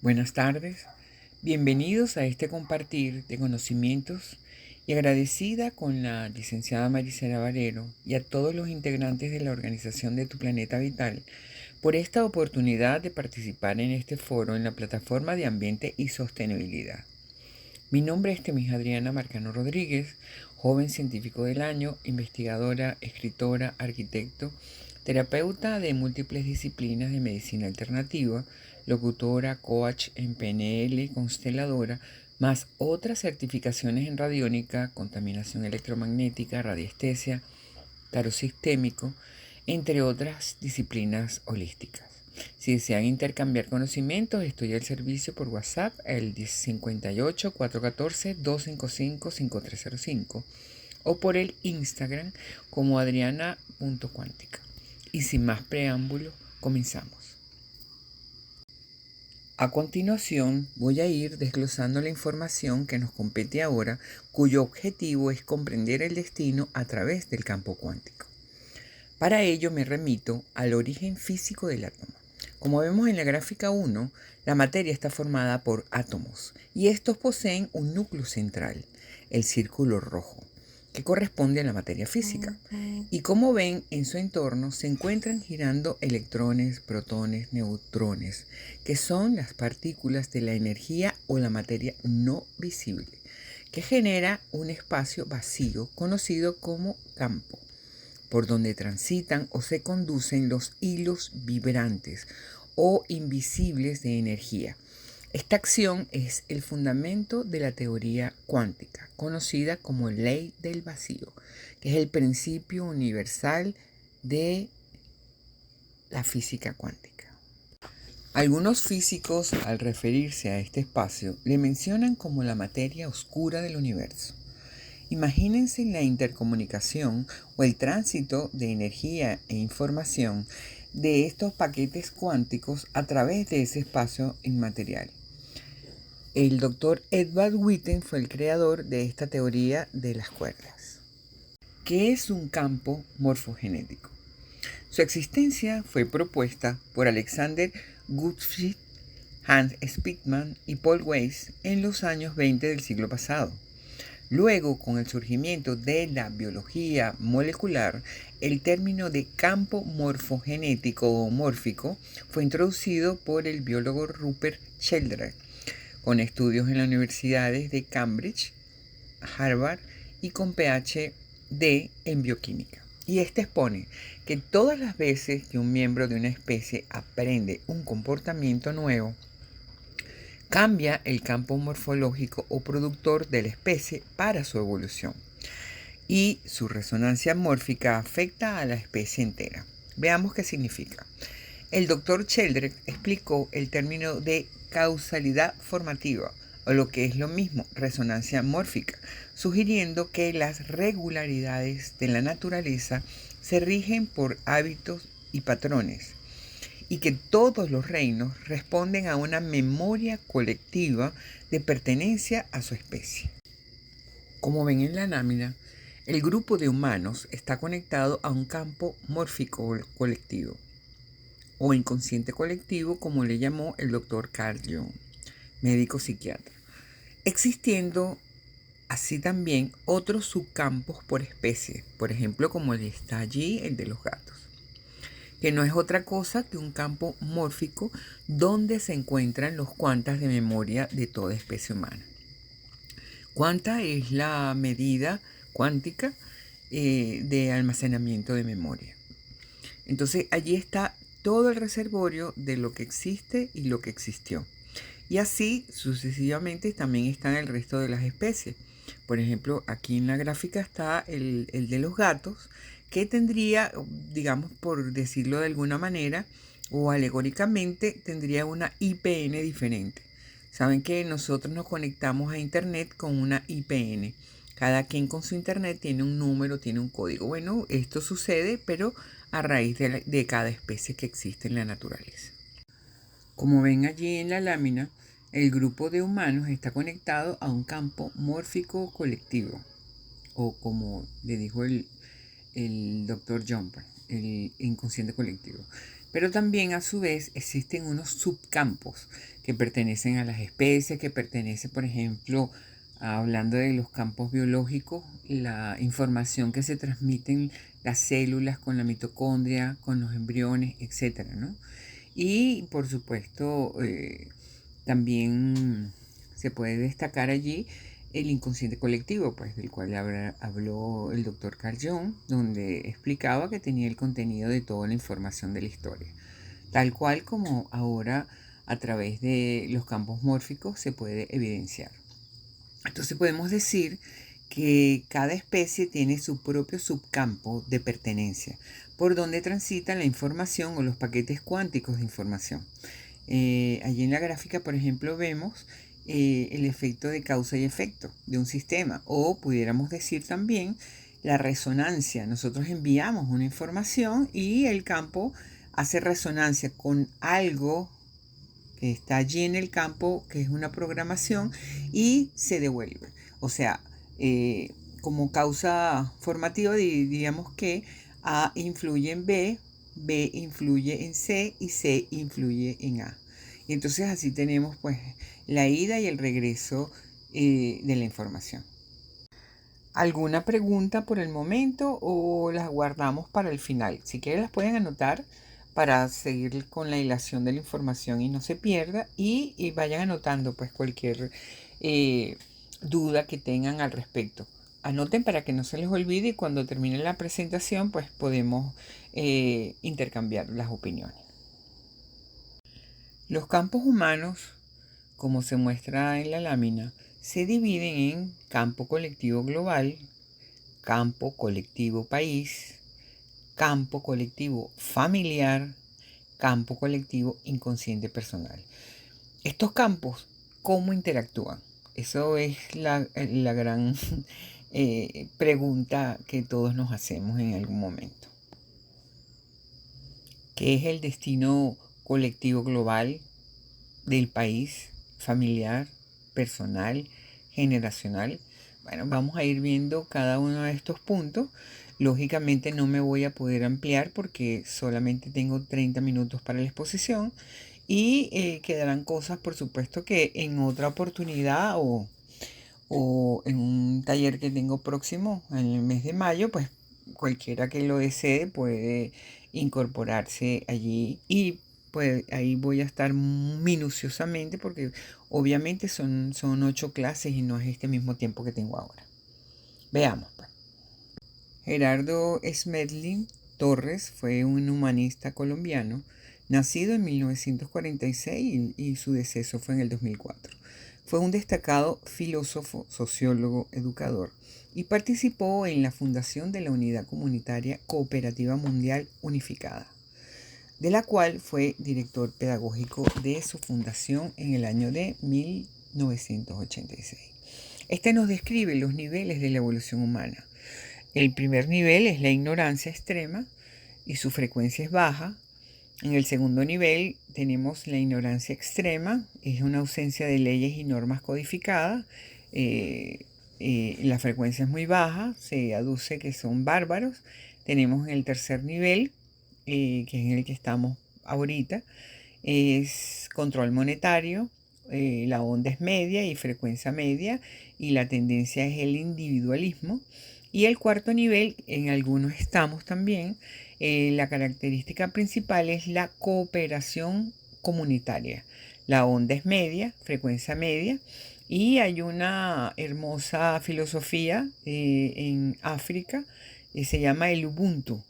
Buenas tardes, bienvenidos a este compartir de conocimientos y agradecida con la licenciada Maricela Valero y a todos los integrantes de la organización de Tu Planeta Vital por esta oportunidad de participar en este foro en la plataforma de Ambiente y Sostenibilidad. Mi nombre es Temis Adriana Marcano Rodríguez, joven científico del año, investigadora, escritora, arquitecto, terapeuta de múltiples disciplinas de medicina alternativa, locutora, coach en PNL, consteladora, más otras certificaciones en radiónica, contaminación electromagnética, radiestesia, tarot sistémico, entre otras disciplinas holísticas. Si desean intercambiar conocimientos, estoy al servicio por WhatsApp, el 58-414-255-5305 o por el Instagram como adriana.cuántica. Y sin más preámbulo, comenzamos. A continuación, voy a ir desglosando la información que nos compete ahora, cuyo objetivo es comprender el destino a través del campo cuántico. Para ello me remito al origen físico del átomo. Como vemos en la gráfica 1, la materia está formada por átomos y estos poseen un núcleo central, el círculo rojo, que corresponde a la materia física. Y como ven, en su entorno se encuentran girando electrones, protones, neutrones, que son las partículas de la energía o la materia no visible, que genera un espacio vacío conocido como campo, por donde transitan o se conducen los hilos vibrantes o invisibles de energía. Esta acción es el fundamento de la teoría cuántica, conocida como ley del vacío, que es el principio universal de la física cuántica. Algunos físicos, al referirse a este espacio, le mencionan como la materia oscura del universo. Imagínense la intercomunicación o el tránsito de energía e información de estos paquetes cuánticos a través de ese espacio inmaterial. El doctor Edward Witten fue el creador de esta teoría de las cuerdas. ¿Qué es un campo morfogenético? Su existencia fue propuesta por Alexander Gottfried, Hans Speckmann y Paul Weiss en los años 20 del siglo pasado. Luego, con el surgimiento de la biología molecular, el término de campo morfogenético o mórfico fue introducido por el biólogo Rupert Sheldrake, con estudios en las universidades de Cambridge, Harvard y con PhD en bioquímica. Y este expone que todas las veces que un miembro de una especie aprende un comportamiento nuevo, cambia el campo morfológico o productor de la especie para su evolución. Y su resonancia mórfica afecta a la especie entera. Veamos qué significa. El doctor Sheldrake explicó el término de causalidad formativa, o lo que es lo mismo, resonancia mórfica, sugiriendo que las regularidades de la naturaleza se rigen por hábitos y patrones, y que todos los reinos responden a una memoria colectiva de pertenencia a su especie. Como ven en la lámina, el grupo de humanos está conectado a un campo mórfico colectivo, o inconsciente colectivo, como le llamó el doctor Carl Jung, médico psiquiatra, existiendo así también otros subcampos por especie, por ejemplo como está allí el de los gatos, que no es otra cosa que un campo mórfico donde se encuentran los cuantas de memoria de toda especie humana. Cuánta es la medida cuántica de almacenamiento de memoria. Entonces allí está todo el reservorio de lo que existe y lo que existió. Y así sucesivamente también están el resto de las especies. Por ejemplo, aquí en la gráfica está el de los gatos, que tendría, digamos, por decirlo de alguna manera, o alegóricamente, tendría una IPN diferente. Saben que nosotros nos conectamos a Internet con una IPN. Cada quien con su Internet tiene un número, tiene un código. Bueno, esto sucede, pero a raíz de cada especie que existe en la naturaleza. Como ven allí en la lámina, el grupo de humanos está conectado a un campo mórfico colectivo, o como le dijo el doctor Jumper, el inconsciente colectivo. Pero también a su vez existen unos subcampos que pertenecen a las especies, que pertenecen, por ejemplo, hablando de los campos biológicos, la información que se transmiten las células con la mitocondria, con los embriones, etcétera, ¿no? Y por supuesto, también se puede destacar allí el inconsciente colectivo, pues del cual habló el doctor Carl Jung, donde explicaba que tenía el contenido de toda la información de la historia, tal cual como ahora a través de los campos mórficos se puede evidenciar. Entonces podemos decir que cada especie tiene su propio subcampo de pertenencia, por donde transita la información o los paquetes cuánticos de información. Allí en la gráfica, por ejemplo, vemos el efecto de causa y efecto de un sistema, o pudiéramos decir también la resonancia. Nosotros enviamos una información y el campo hace resonancia con algo que está allí en el campo, que es una programación, y se devuelve. O sea, como causa formativa diríamos que A influye en B, B influye en C y C influye en A. Y entonces así tenemos pues la ida y el regreso de la información. ¿Alguna pregunta por el momento o las guardamos para el final? Si quieren las pueden anotar para seguir con la hilación de la información y no se pierda, y vayan anotando pues cualquier duda que tengan al respecto. Anoten para que no se les olvide y cuando termine la presentación pues podemos intercambiar las opiniones. Los campos humanos, como se muestra en la lámina, se dividen en campo colectivo global, campo colectivo país, campo colectivo familiar, campo colectivo inconsciente personal. Estos campos, ¿cómo interactúan? Eso es la gran pregunta que todos nos hacemos en algún momento. ¿Qué es el destino colectivo global del país, familiar, personal, generacional? Bueno, vamos a ir viendo cada uno de estos puntos. Lógicamente no me voy a poder ampliar porque solamente tengo 30 minutos para la exposición y quedarán cosas, por supuesto, que en otra oportunidad o en un taller que tengo próximo en el mes de mayo, pues cualquiera que lo desee puede incorporarse allí y pues ahí voy a estar minuciosamente porque obviamente son 8 clases y no es este mismo tiempo que tengo ahora. Veamos pues. Gerardo Smedley Torres fue un humanista colombiano, nacido en 1946 y su deceso fue en el 2004. Fue un destacado filósofo, sociólogo, educador y participó en la fundación de la Unidad Comunitaria Cooperativa Mundial Unificada, de la cual fue director pedagógico de su fundación en el año de 1986. Este nos describe los niveles de la evolución humana. El primer nivel es la ignorancia extrema y su frecuencia es baja. En el segundo nivel tenemos la ignorancia extrema, es una ausencia de leyes y normas codificadas. La frecuencia es muy baja, se aduce que son bárbaros. Tenemos en el tercer nivel, que es en el que estamos ahorita, es control monetario. La onda es media y frecuencia media y la tendencia es el individualismo. Y el cuarto nivel, en algunos estamos también, la característica principal es la cooperación comunitaria. La onda es media, frecuencia media, y hay una hermosa filosofía en África, se llama el Ubuntu.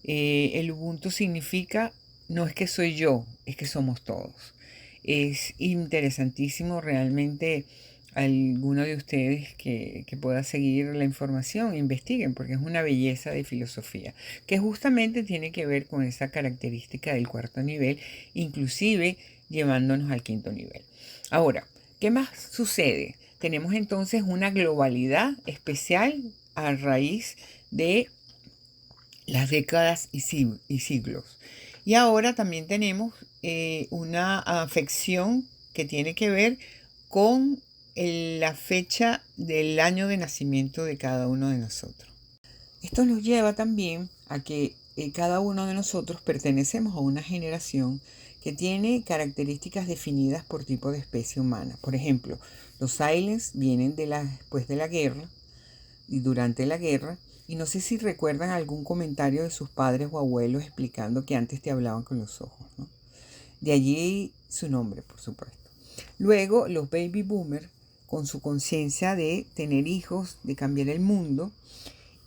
El Ubuntu significa no es que soy yo, es que somos todos. Es interesantísimo realmente. Alguno de ustedes que pueda seguir la información, investiguen, porque es una belleza de filosofía, que justamente tiene que ver con esa característica del cuarto nivel, inclusive llevándonos al quinto nivel. Ahora, ¿qué más sucede? Tenemos entonces una globalidad especial a raíz de las décadas y siglos. Y ahora también tenemos una afección que tiene que ver con la fecha del año de nacimiento de cada uno de nosotros. Esto nos lleva también a que cada uno de nosotros pertenecemos a una generación que tiene características definidas por tipo de especie humana. Por ejemplo, los Silents vienen después de la guerra y durante la guerra, y no sé si recuerdan algún comentario de sus padres o abuelos explicando que antes te hablaban con los ojos, ¿no? De allí su nombre, por supuesto. Luego, los baby boomers, con su conciencia de tener hijos, de cambiar el mundo,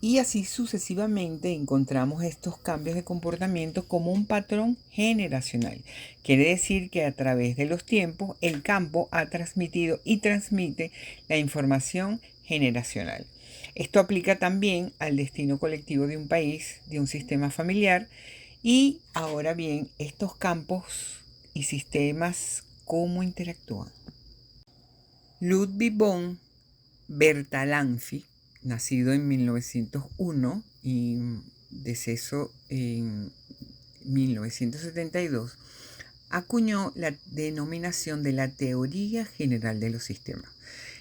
y así sucesivamente encontramos estos cambios de comportamiento como un patrón generacional. Quiere decir que a través de los tiempos el campo ha transmitido y transmite la información generacional. Esto aplica también al destino colectivo de un país, de un sistema familiar. Y ahora bien, estos campos y sistemas, ¿cómo interactúan? Ludwig von Bertalanffy, nacido en 1901 y deceso en 1972, acuñó la denominación de la teoría general de los sistemas.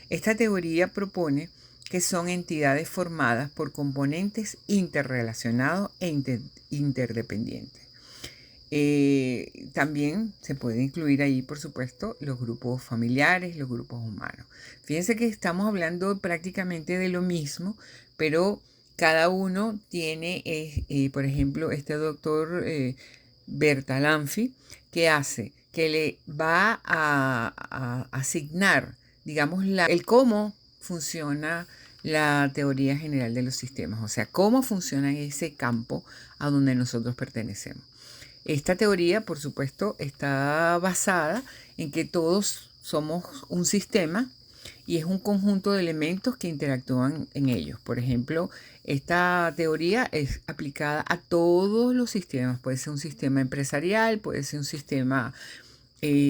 Esta teoría propone que son entidades formadas por componentes interrelacionados e interdependientes. También se puede incluir ahí, por supuesto, los grupos familiares, los grupos humanos. Fíjense que estamos hablando prácticamente de lo mismo, pero cada uno tiene, por ejemplo, este doctor Bertalanffy, que hace que le va a asignar, digamos, el cómo funciona la teoría general de los sistemas, o sea, cómo funciona ese campo a donde nosotros pertenecemos. Esta teoría, por supuesto, está basada en que todos somos un sistema y es un conjunto de elementos que interactúan en ellos. Por ejemplo, esta teoría es aplicada a todos los sistemas. Puede ser un sistema empresarial, puede ser un sistema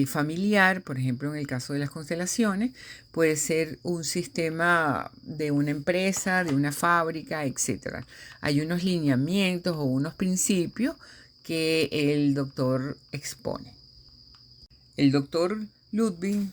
familiar, por ejemplo, en el caso de las constelaciones, puede ser un sistema de una empresa, de una fábrica, etc. Hay unos lineamientos o unos principios que el doctor expone. El doctor Ludwig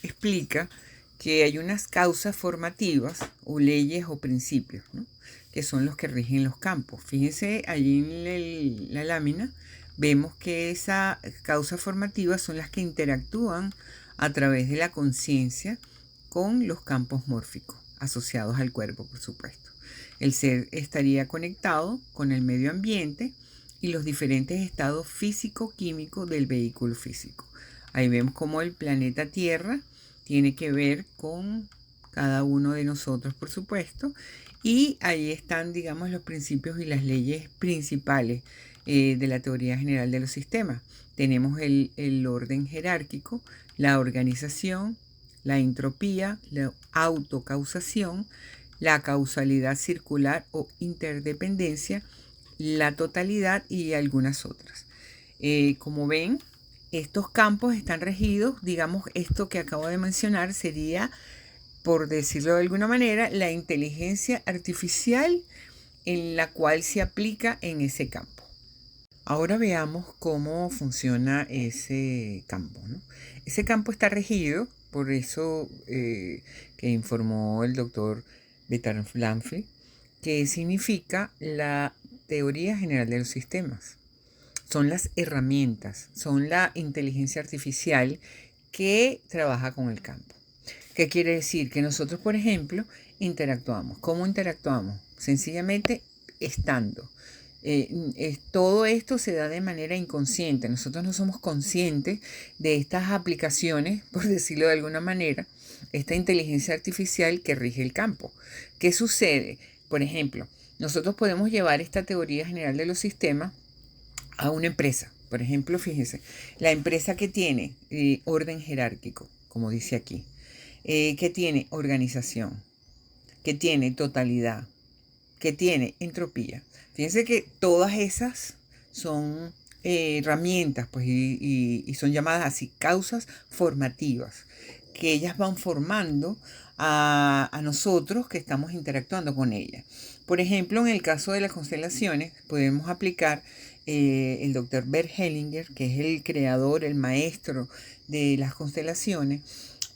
explica que hay unas causas formativas o leyes o principios, ¿no?, que son los que rigen los campos. Fíjense allí en la lámina, vemos que esas causas formativas son las que interactúan a través de la conciencia con los campos mórficos asociados al cuerpo, por supuesto. El ser estaría conectado con el medio ambiente y los diferentes estados físico-químicos del vehículo físico. Ahí vemos cómo el planeta Tierra tiene que ver con cada uno de nosotros, por supuesto, y ahí están, digamos, los principios y las leyes principales de la teoría general de los sistemas. Tenemos el orden jerárquico, la organización, la entropía, la autocausación, la causalidad circular o interdependencia, la totalidad y algunas otras. Como ven, estos campos están regidos, digamos, esto que acabo de mencionar sería, por decirlo de alguna manera, la inteligencia artificial en la cual se aplica en ese campo. Ahora veamos cómo funciona ese campo, ¿no? Ese campo está regido por eso que informó el doctor Bertalanffy, que significa la teoría general de los sistemas. Son las herramientas, son la inteligencia artificial que trabaja con el campo. ¿Qué quiere decir? Que nosotros, por ejemplo, interactuamos. ¿Cómo interactuamos? Sencillamente estando. Todo esto se da de manera inconsciente. Nosotros no somos conscientes de estas aplicaciones, por decirlo de alguna manera, esta inteligencia artificial que rige el campo. ¿Qué sucede? Por ejemplo, nosotros podemos llevar esta teoría general de los sistemas a una empresa. Por ejemplo, fíjense, la empresa que tiene orden jerárquico, como dice aquí, que tiene organización, que tiene totalidad, que tiene entropía. Fíjense que todas esas son herramientas, pues, y son llamadas así causas formativas, que ellas van formando a nosotros que estamos interactuando con ellas. Por ejemplo, en el caso de las constelaciones, podemos aplicar el doctor Bert Hellinger, que es el creador, el maestro de las constelaciones,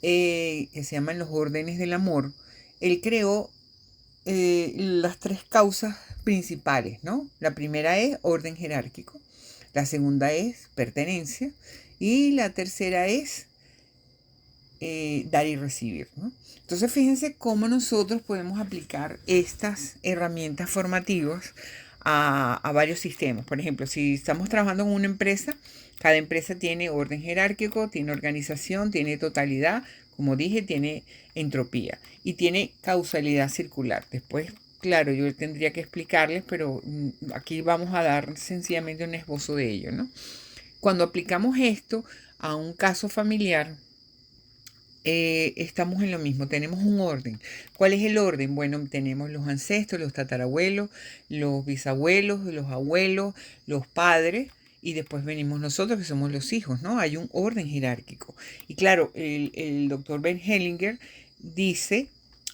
que se llaman los órdenes del amor. Él creó las tres causas principales, ¿no? La primera es orden jerárquico, la segunda es pertenencia y la tercera es dar y recibir, ¿no? Entonces fíjense cómo nosotros podemos aplicar estas herramientas formativas a varios sistemas. Por ejemplo, si estamos trabajando en una empresa, cada empresa tiene orden jerárquico, tiene organización, tiene totalidad, como dije, tiene entropía y tiene causalidad circular. Después, claro, yo tendría que explicarles, pero aquí vamos a dar sencillamente un esbozo de ello, ¿no? Cuando aplicamos esto a un caso familiar, estamos en lo mismo, tenemos un orden. ¿Cuál es el orden? Bueno, tenemos los ancestros, los tatarabuelos, los bisabuelos, los abuelos, los padres, y después venimos nosotros que somos los hijos, ¿no? Hay un orden jerárquico. Y claro, el doctor Ben Hellinger dice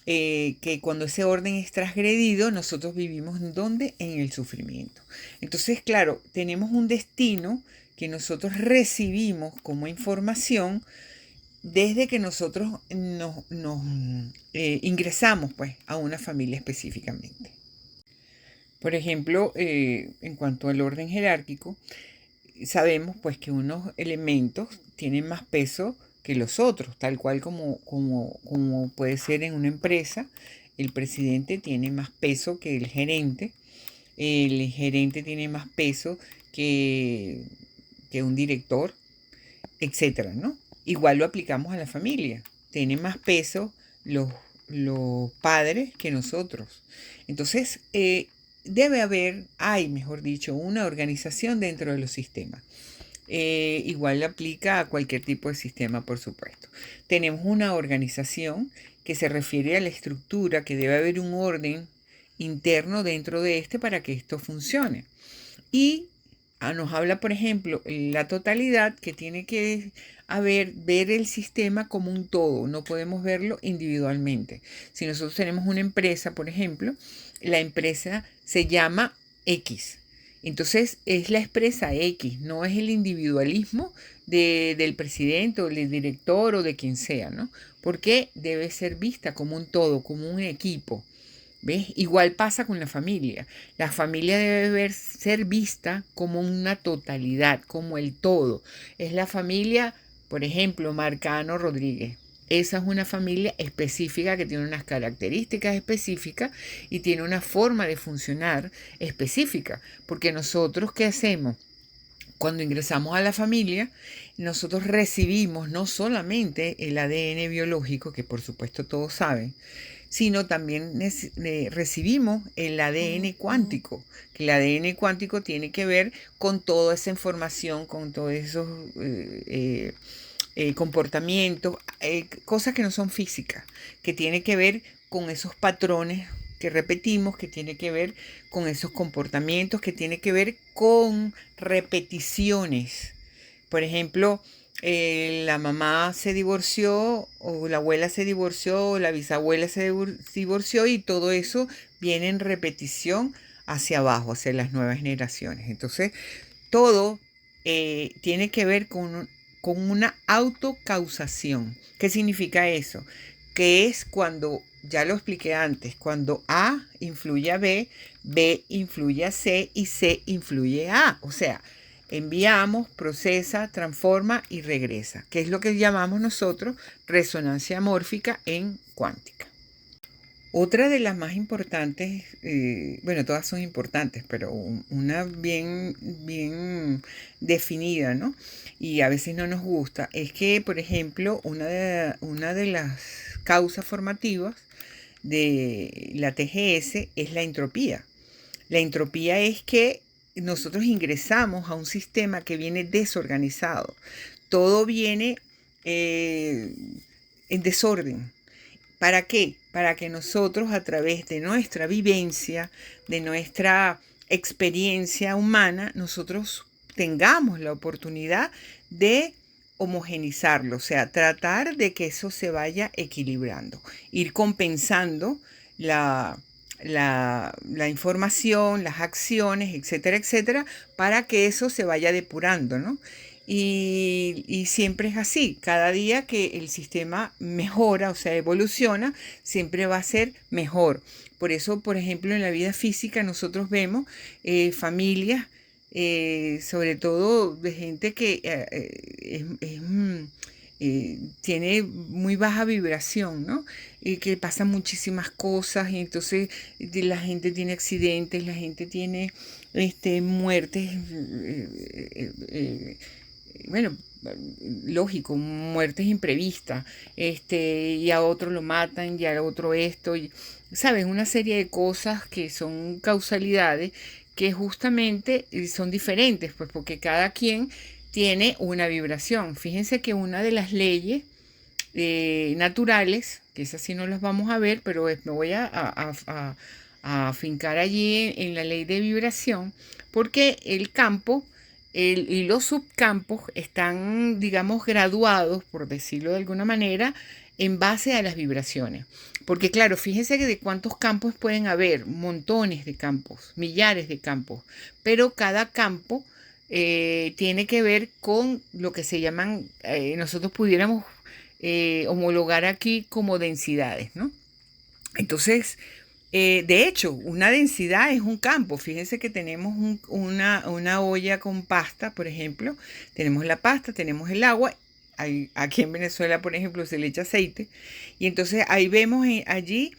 que cuando ese orden es transgredido, nosotros vivimos ¿en dónde? En el sufrimiento. Entonces, claro, tenemos un destino que nosotros recibimos como información desde que nosotros nos ingresamos pues, a una familia específicamente. Por ejemplo, en cuanto al orden jerárquico, sabemos pues que unos elementos tienen más peso que los otros, tal cual como puede ser en una empresa. El presidente tiene más peso que el gerente tiene más peso que, que un director, etcétera, ¿no? Igual lo aplicamos a la familia. Tienen más peso los, los padres que nosotros. Entonces, hay, mejor dicho, una organización dentro de los sistemas. Igual aplica a cualquier tipo de sistema, por supuesto. Tenemos una organización que se refiere a la estructura, que debe haber un orden interno dentro de este para que esto funcione. Y nos habla, por ejemplo, la totalidad que tiene que ver el sistema como un todo, no podemos verlo individualmente. Si nosotros tenemos una empresa, por ejemplo, la empresa se llama X. Entonces es la empresa X, no es el individualismo del presidente o del director o de quien sea, ¿no? Porque debe ser vista como un todo, como un equipo. ¿Ves? Igual pasa con la familia. La familia debe ser vista como una totalidad, como el todo. Es la familia, por ejemplo, Marcano Rodríguez. Esa es una familia específica que tiene unas características específicas y tiene una forma de funcionar específica. Porque nosotros, ¿qué hacemos? Cuando ingresamos a la familia, nosotros recibimos no solamente el ADN biológico, que por supuesto todos saben, sino también recibimos el ADN cuántico, que el ADN cuántico tiene que ver con toda esa información, con todos esos comportamientos, cosas que no son físicas, que tiene que ver con esos patrones que repetimos, que tiene que ver con esos comportamientos, que tiene que ver con repeticiones. Por ejemplo, la mamá se divorció o la abuela se divorció o la bisabuela se divorció y todo eso viene en repetición hacia abajo, hacia las nuevas generaciones. Entonces, todo tiene que ver con una autocausación. ¿Qué significa eso? Que es cuando, ya lo expliqué antes, cuando A influye a B, B influye a C y C influye a A. O sea, enviamos, procesa, transforma y regresa, que es lo que llamamos nosotros resonancia mórfica en cuántica. Otra de las más importantes, bueno, todas son importantes, pero una bien definida, ¿no? Y a veces no nos gusta, es que, por ejemplo, una de las causas formativas de la TGS es la entropía. La entropía es que nosotros ingresamos a un sistema que viene desorganizado. Todo viene en desorden. ¿Para qué? Para que nosotros a través de nuestra vivencia, de nuestra experiencia humana, nosotros tengamos la oportunidad de homogenizarlo, o sea, tratar de que eso se vaya equilibrando, ir compensando la información, las acciones, etcétera, etcétera, para que eso se vaya depurando, ¿no? y siempre es así. Cada día que el sistema mejora, o sea, evoluciona, siempre va a ser mejor. Por eso, por ejemplo, en la vida física nosotros vemos familias, sobre todo de gente que tiene muy baja vibración, ¿no? Y que pasan muchísimas cosas y entonces la gente tiene accidentes, la gente tiene muertes, bueno, lógico, muertes imprevistas, y a otro lo matan, y a otro esto, y, ¿sabes? Una serie de cosas que son causalidades que justamente son diferentes, pues porque cada quien tiene una vibración. Fíjense que una de las leyes naturales, que esas sí no las vamos a ver, pero me voy a afincar allí en la ley de vibración, porque el campo y los subcampos están, digamos, graduados, por decirlo de alguna manera, en base a las vibraciones. Porque claro, fíjense que de cuántos campos pueden haber, montones de campos, millares de campos, pero cada campo tiene que ver con lo que se llaman, nosotros pudiéramos homologar aquí como densidades, ¿no? Entonces, de hecho, una densidad es un campo. Fíjense que tenemos una olla con pasta, por ejemplo. Tenemos la pasta, tenemos el agua. Aquí en Venezuela, por ejemplo, se le echa aceite. Y entonces ahí vemos allí,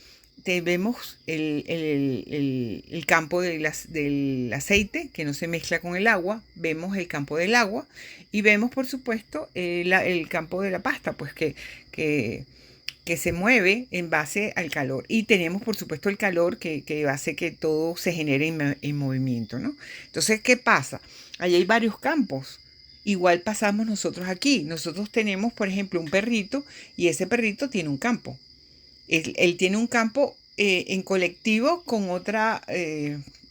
vemos el campo del aceite que no se mezcla con el agua. Vemos el campo del agua. Y vemos, por supuesto, el campo de la pasta, pues que se mueve en base al calor. Y tenemos, por supuesto, el calor que hace que todo se genere en movimiento, ¿no? Entonces, ¿qué pasa? Allí hay varios campos. Igual pasamos nosotros aquí. Nosotros tenemos, por ejemplo, un perrito y ese perrito tiene un campo. Él tiene un campo en colectivo con otra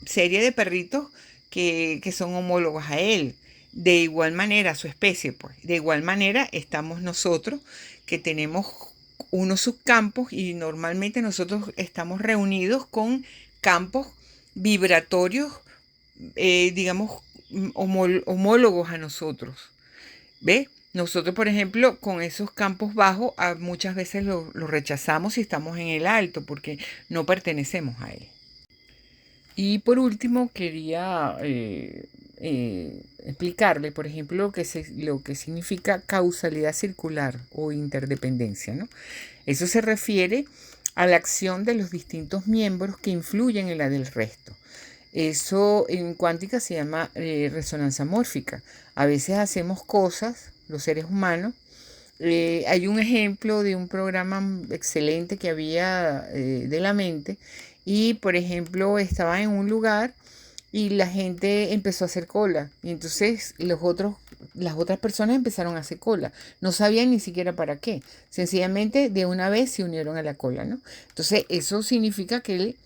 serie de perritos que son homólogos a él. De igual manera, su especie, pues. De igual manera, estamos nosotros que tenemos unos subcampos y normalmente nosotros estamos reunidos con campos vibratorios, digamos, homólogos a nosotros. ¿Ve? Nosotros, por ejemplo, con esos campos bajos, muchas veces los rechazamos si estamos en el alto porque no pertenecemos a él. Y por último, quería explicarle, por ejemplo, lo que significa causalidad circular o interdependencia, ¿no? Eso se refiere a la acción de los distintos miembros que influyen en la del resto. Eso en cuántica se llama resonancia mórfica. A veces hacemos cosas, los seres humanos. Hay un ejemplo de un programa excelente que había de la mente y, por ejemplo, estaba en un lugar y la gente empezó a hacer cola. Y entonces las otras personas empezaron a hacer cola. No sabían ni siquiera para qué. Sencillamente de una vez se unieron a la cola, ¿no? Entonces eso significa que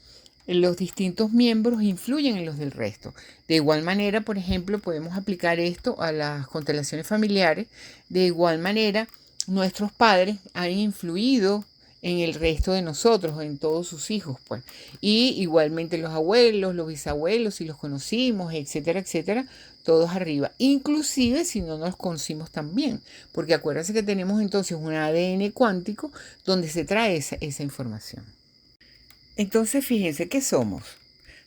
los distintos miembros influyen en los del resto. De igual manera, por ejemplo, podemos aplicar esto a las constelaciones familiares. De igual manera, nuestros padres han influido en el resto de nosotros, en todos sus hijos, pues. Y igualmente los abuelos, los bisabuelos, si los conocimos, etcétera, etcétera, todos arriba. Inclusive si no nos conocimos también, porque acuérdense que tenemos entonces un ADN cuántico donde se trae esa información. Entonces, fíjense qué somos.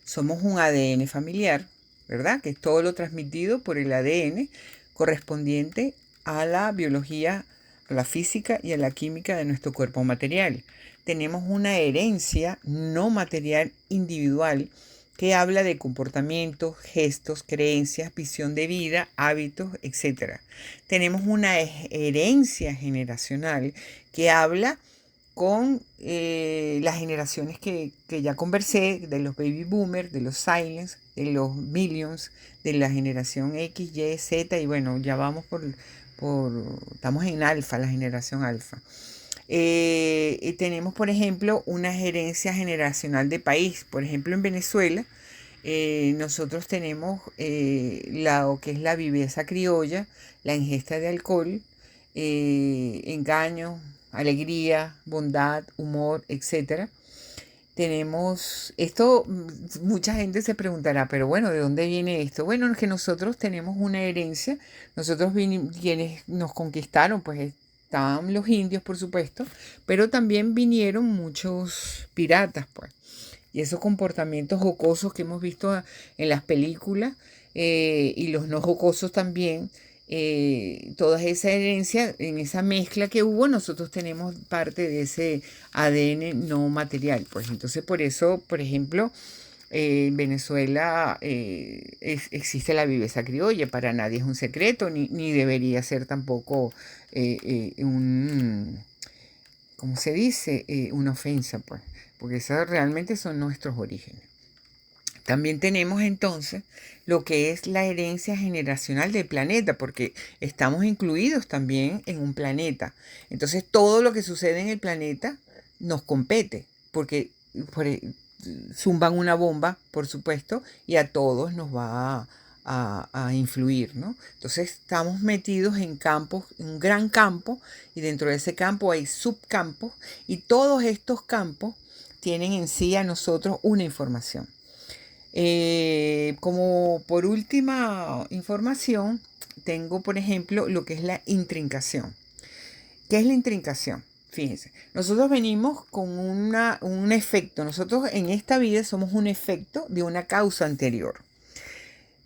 Somos un ADN familiar, ¿verdad? Que es todo lo transmitido por el ADN correspondiente a la biología, a la física y a la química de nuestro cuerpo material. Tenemos una herencia no material individual que habla de comportamientos, gestos, creencias, visión de vida, hábitos, etc. Tenemos una herencia generacional que habla con las generaciones que ya conversé, de los baby boomers, de los silents, de los millions, de la generación X, Y, Z, y bueno, ya vamos estamos en alfa, la generación alfa. Y tenemos, por ejemplo, una gerencia generacional de país. Por ejemplo, en Venezuela, nosotros tenemos lo que es la viveza criolla, la ingesta de alcohol, engaño, alegría, bondad, humor, etc. tenemos esto, mucha gente se preguntará, pero bueno, ¿de dónde viene esto? Bueno, es que nosotros tenemos una herencia, nosotros quienes nos conquistaron, pues estaban los indios, por supuesto, pero también vinieron muchos piratas, pues. Y esos comportamientos jocosos que hemos visto en las películas y los no jocosos también, toda esa herencia, en esa mezcla que hubo, nosotros tenemos parte de ese ADN no material. Pues entonces por eso, por ejemplo, en Venezuela existe la viveza criolla, para nadie es un secreto, ni debería ser tampoco ¿cómo se dice? Una ofensa, pues, porque esos realmente son nuestros orígenes. También tenemos entonces lo que es la herencia generacional del planeta, porque estamos incluidos también en un planeta. Entonces todo lo que sucede en el planeta nos compete, porque zumban una bomba, por supuesto, y a todos nos va a influir, ¿no? Entonces estamos metidos en campos, en un gran campo, y dentro de ese campo hay subcampos, y todos estos campos tienen en sí a nosotros una información. Como por última información, tengo, por ejemplo, lo que es la intrincación. ¿Qué es la intrincación? Fíjense, nosotros venimos con un efecto. Nosotros en esta vida somos un efecto de una causa anterior.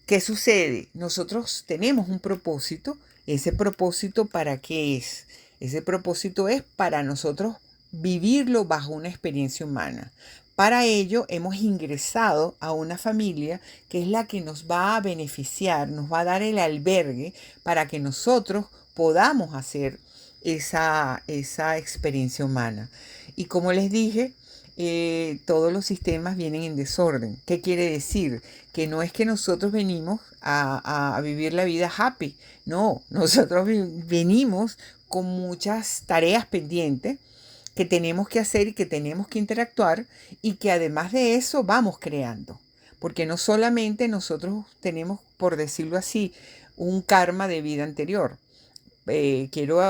¿Qué sucede? Nosotros tenemos un propósito. ¿Ese propósito para qué es? Ese propósito es para nosotros vivirlo bajo una experiencia humana. Para ello hemos ingresado a una familia que es la que nos va a beneficiar, nos va a dar el albergue para que nosotros podamos hacer esa experiencia humana. Y como les dije, todos los sistemas vienen en desorden. ¿Qué quiere decir? Que no es que nosotros venimos a vivir la vida happy. No, nosotros venimos con muchas tareas pendientes que tenemos que hacer y que tenemos que interactuar, y que además de eso vamos creando. Porque no solamente nosotros tenemos, por decirlo así, un karma de vida anterior. Quiero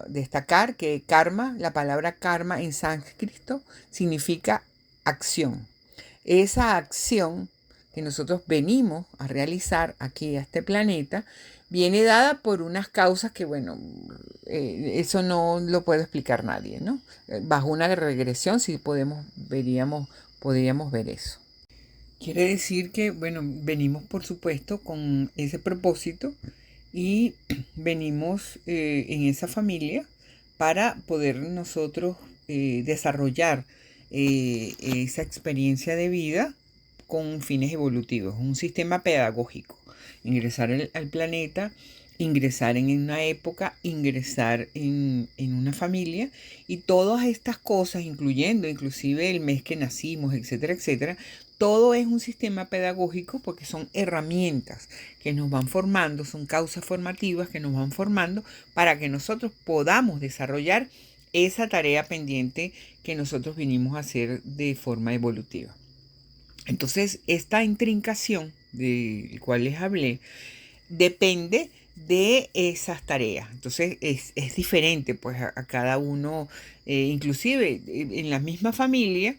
destacar que karma, la palabra karma en sánscrito significa acción. Esa acción que nosotros venimos a realizar aquí a este planeta viene dada por unas causas que, bueno, eso no lo puede explicar nadie, ¿no? Bajo una regresión sí podríamos ver eso. Quiere decir que, bueno, venimos por supuesto con ese propósito y venimos en esa familia para poder nosotros desarrollar esa experiencia de vida con fines evolutivos, un sistema pedagógico. Ingresar al planeta, ingresar en una época, ingresar en una familia, y todas estas cosas, incluyendo inclusive el mes que nacimos, etcétera, etcétera, todo es un sistema pedagógico porque son herramientas que nos van formando, son causas formativas que nos van formando para que nosotros podamos desarrollar esa tarea pendiente que nosotros vinimos a hacer de forma evolutiva. Entonces, esta intrincación del cual les hablé depende de esas tareas. Entonces, es diferente pues a cada uno, inclusive en la misma familia,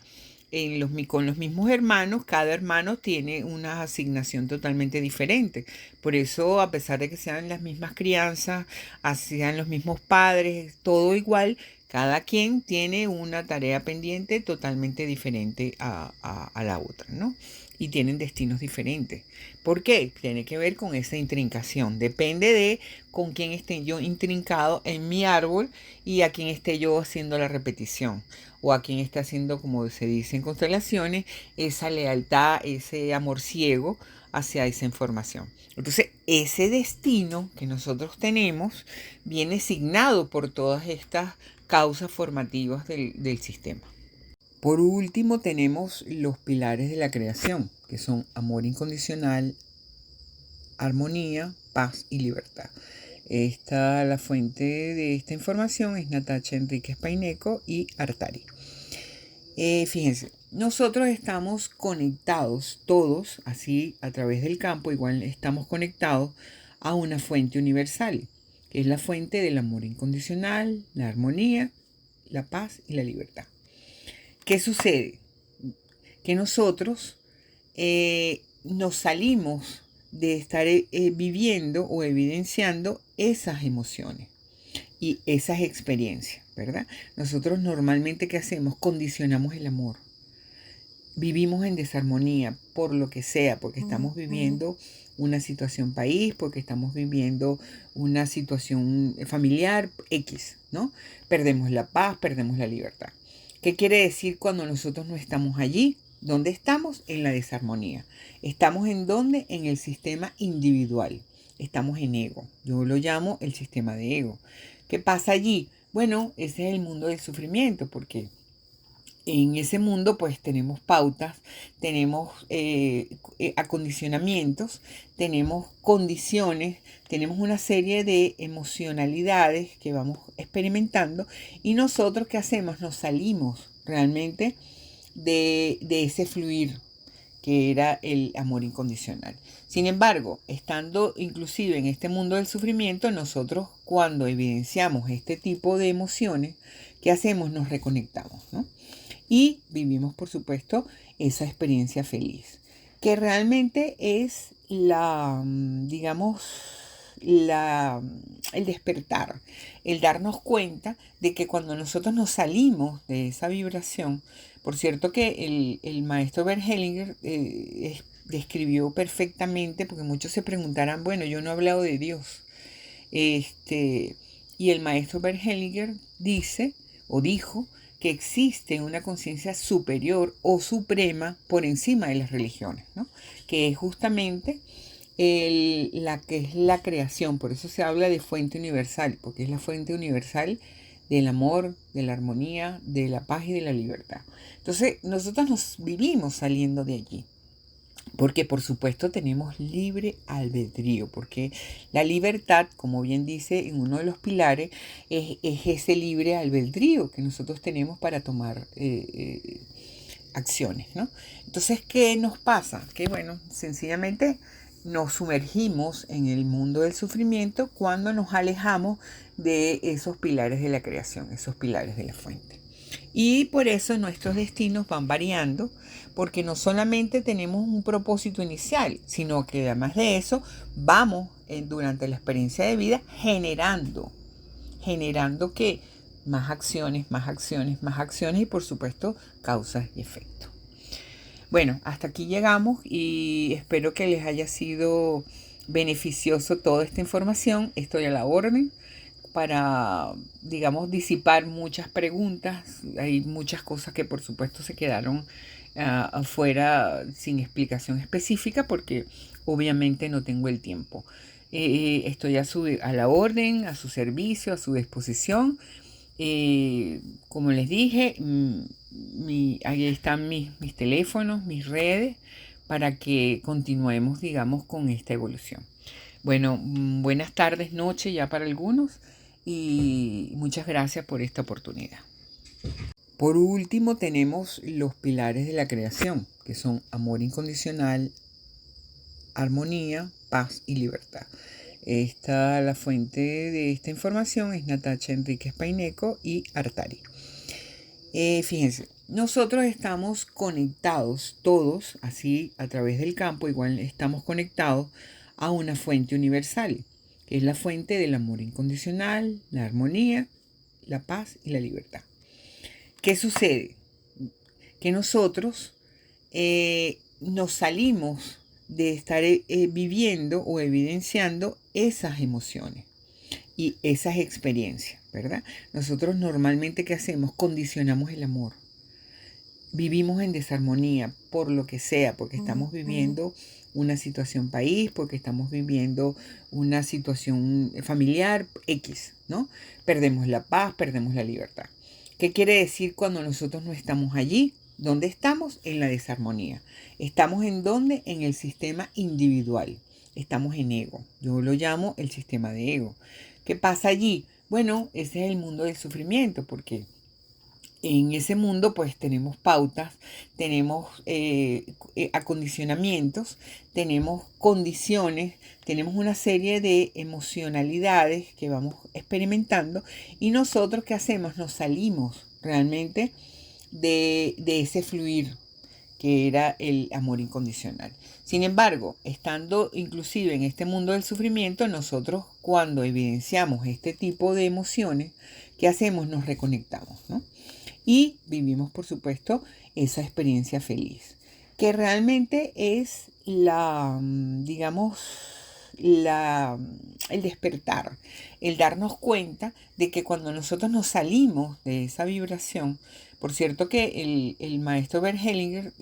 con los mismos hermanos, cada hermano tiene una asignación totalmente diferente. Por eso, a pesar de que sean las mismas crianzas, sean los mismos padres, todo igual, cada quien tiene una tarea pendiente totalmente diferente a la otra, ¿no? Y tienen destinos diferentes. ¿Por qué? Tiene que ver con esa intrincación. Depende de con quién esté yo intrincado en mi árbol y a quién esté yo haciendo la repetición, o a quien está haciendo, como se dice en constelaciones, esa lealtad, ese amor ciego hacia esa información. Entonces, ese destino que nosotros tenemos viene signado por todas estas causas formativas del sistema. Por último, tenemos los pilares de la creación, que son amor incondicional, armonía, paz y libertad. La fuente de esta información es Natacha Enríquez Paineco y Artari. Fíjense, nosotros estamos conectados todos, así a través del campo, igual estamos conectados a una fuente universal, que es la fuente del amor incondicional, la armonía, la paz y la libertad. ¿Qué sucede? que nosotros nos salimos de estar viviendo o evidenciando esas emociones y esas experiencias, ¿verdad? Nosotros normalmente, ¿qué hacemos? Condicionamos el amor. Vivimos en desarmonía por lo que sea, porque estamos viviendo una situación país, porque estamos viviendo una situación familiar X, ¿no? Perdemos la paz, perdemos la libertad. ¿Qué quiere decir cuando nosotros no estamos allí? ¿Dónde estamos? En la desarmonía. ¿Estamos en dónde? En el sistema individual. Estamos en ego. Yo lo llamo el sistema de ego. ¿Qué pasa allí? Bueno, ese es el mundo del sufrimiento, porque en ese mundo pues tenemos pautas, tenemos acondicionamientos, tenemos condiciones, tenemos una serie de emocionalidades que vamos experimentando, y nosotros, ¿qué hacemos? Nos salimos realmente de ese fluir que era el amor incondicional. Sin embargo, estando inclusive en este mundo del sufrimiento, nosotros, cuando evidenciamos este tipo de emociones, ¿qué hacemos? Nos reconectamos, ¿no? Y vivimos, por supuesto, esa experiencia feliz, que realmente es digamos, el despertar, el darnos cuenta de que cuando nosotros nos salimos de esa vibración. Por cierto que el maestro Bert Hellinger describió perfectamente, porque muchos se preguntarán, bueno, yo no he hablado de Dios. Y el maestro Bert Hellinger dice o dijo que existe una conciencia superior o suprema por encima de las religiones, ¿no? Que es justamente la que es la creación. Por eso se habla de fuente universal, porque es la fuente universal del amor, de la armonía, de la paz y de la libertad. Entonces, nosotros nos vivimos saliendo de allí, porque por supuesto tenemos libre albedrío, porque la libertad, como bien dice en uno de los pilares, es ese libre albedrío que nosotros tenemos para tomar acciones, ¿no? Entonces, ¿qué nos pasa? Que bueno, sencillamente nos sumergimos en el mundo del sufrimiento cuando nos alejamos de esos pilares de la creación, esos pilares de la fuente. Y por eso nuestros destinos van variando, porque no solamente tenemos un propósito inicial, sino que además de eso vamos durante la experiencia de vida generando que más acciones, más acciones, más acciones, y por supuesto causas y efectos. Bueno, hasta aquí llegamos y espero que les haya sido beneficioso toda esta información. Estoy a la orden para, digamos, disipar muchas preguntas. Hay muchas cosas que por supuesto se quedaron afuera sin explicación específica, porque obviamente no tengo el tiempo. Estoy a la orden, a su servicio, a su disposición. Como les dije, ahí están mis teléfonos, mis redes, para que continuemos, digamos, con esta evolución. Bueno, buenas tardes, noche ya para algunos, y muchas gracias por esta oportunidad. Por último, tenemos los pilares de la creación, que son amor incondicional, armonía, paz y libertad. La fuente de esta información es Natacha Enríquez Paineco y Artari. Fíjense, nosotros estamos conectados todos, así a través del campo, igual estamos conectados a una fuente universal, que es la fuente del amor incondicional, la armonía, la paz y la libertad. ¿Qué sucede? Que nosotros nos salimos de estar viviendo o evidenciando esas emociones y esas experiencias, ¿verdad? Nosotros normalmente, ¿qué hacemos? Condicionamos el amor. Vivimos en desarmonía por lo que sea, porque estamos viviendo una situación país, porque estamos viviendo una situación familiar X, ¿no? Perdemos la paz, perdemos la libertad. ¿Qué quiere decir cuando nosotros no estamos allí? ¿Dónde estamos? En la desarmonía. ¿Estamos en dónde? En el sistema individual. Estamos en ego. Yo lo llamo el sistema de ego. ¿Qué pasa allí? Bueno, ese es el mundo del sufrimiento, porque en ese mundo pues tenemos pautas, tenemos acondicionamientos, tenemos condiciones, tenemos una serie de emocionalidades que vamos experimentando, y nosotros, ¿qué hacemos? Nos salimos realmente de ese fluir que era el amor incondicional. Sin embargo, estando inclusive en este mundo del sufrimiento, nosotros cuando evidenciamos este tipo de emociones, ¿qué hacemos? Nos reconectamos, ¿no? Y vivimos, por supuesto, esa experiencia feliz, que realmente es digamos, el despertar, el darnos cuenta de que cuando nosotros nos salimos de esa vibración, por cierto que el maestro Bert Hellinger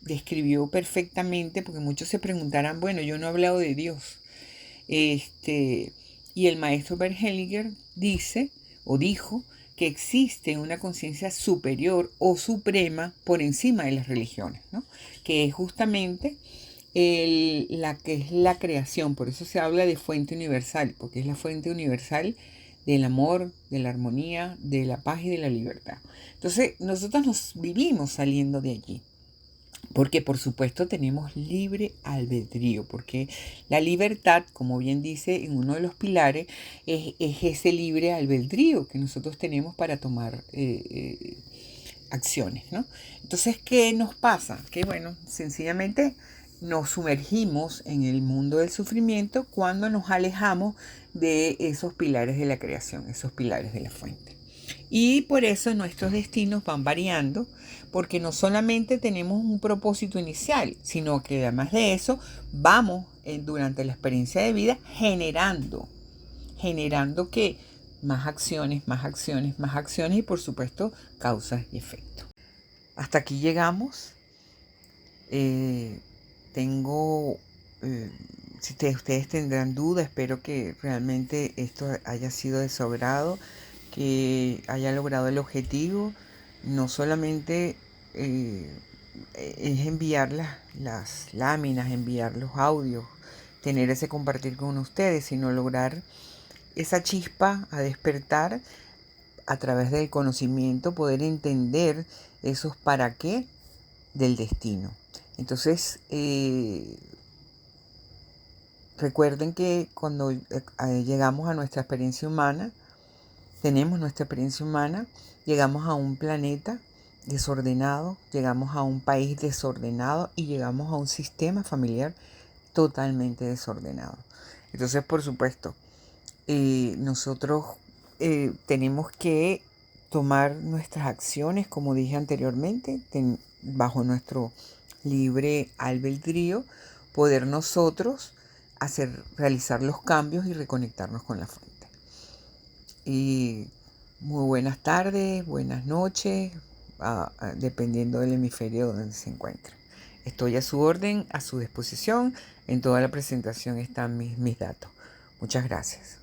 describió perfectamente, porque muchos se preguntarán, bueno, yo no he hablado de Dios, y el maestro Bert Hellinger dice o dijo que existe una conciencia superior o suprema por encima de las religiones, ¿no? Que es justamente la que es la creación. Por eso se habla de fuente universal, porque es la fuente universal del amor, de la armonía, de la paz y de la libertad. Entonces, nosotros nos vivimos saliendo de allí. Porque por supuesto tenemos libre albedrío, porque la libertad, como bien dice en uno de los pilares, es ese libre albedrío que nosotros tenemos para tomar acciones, ¿no? Entonces, ¿qué nos pasa? Que bueno, sencillamente nos sumergimos en el mundo del sufrimiento cuando nos alejamos de esos pilares de la creación, esos pilares de la fuente. Y por eso nuestros destinos van variando, porque no solamente tenemos un propósito inicial, sino que además de eso vamos durante la experiencia de vida generando que más acciones, más acciones, más acciones y por supuesto causas y efectos. Hasta aquí llegamos. Tengo, si ustedes tendrán dudas, espero que realmente esto haya sido de su agrado, que haya logrado el objetivo. No solamente es enviar las láminas, enviar los audios, tener ese compartir con ustedes, sino lograr esa chispa a despertar a través del conocimiento, poder entender esos para qué del destino. Entonces, recuerden que cuando llegamos a nuestra experiencia humana, tenemos nuestra experiencia humana, llegamos a un planeta desordenado, llegamos a un país desordenado y llegamos a un sistema familiar totalmente desordenado. Entonces, por supuesto, nosotros tenemos que tomar nuestras acciones, como dije anteriormente, bajo nuestro libre albedrío, poder nosotros realizar los cambios y reconectarnos con la fuente. Y muy buenas tardes, buenas noches, dependiendo del hemisferio donde se encuentre. Estoy a su orden, a su disposición. En toda la presentación están mis datos. Muchas gracias.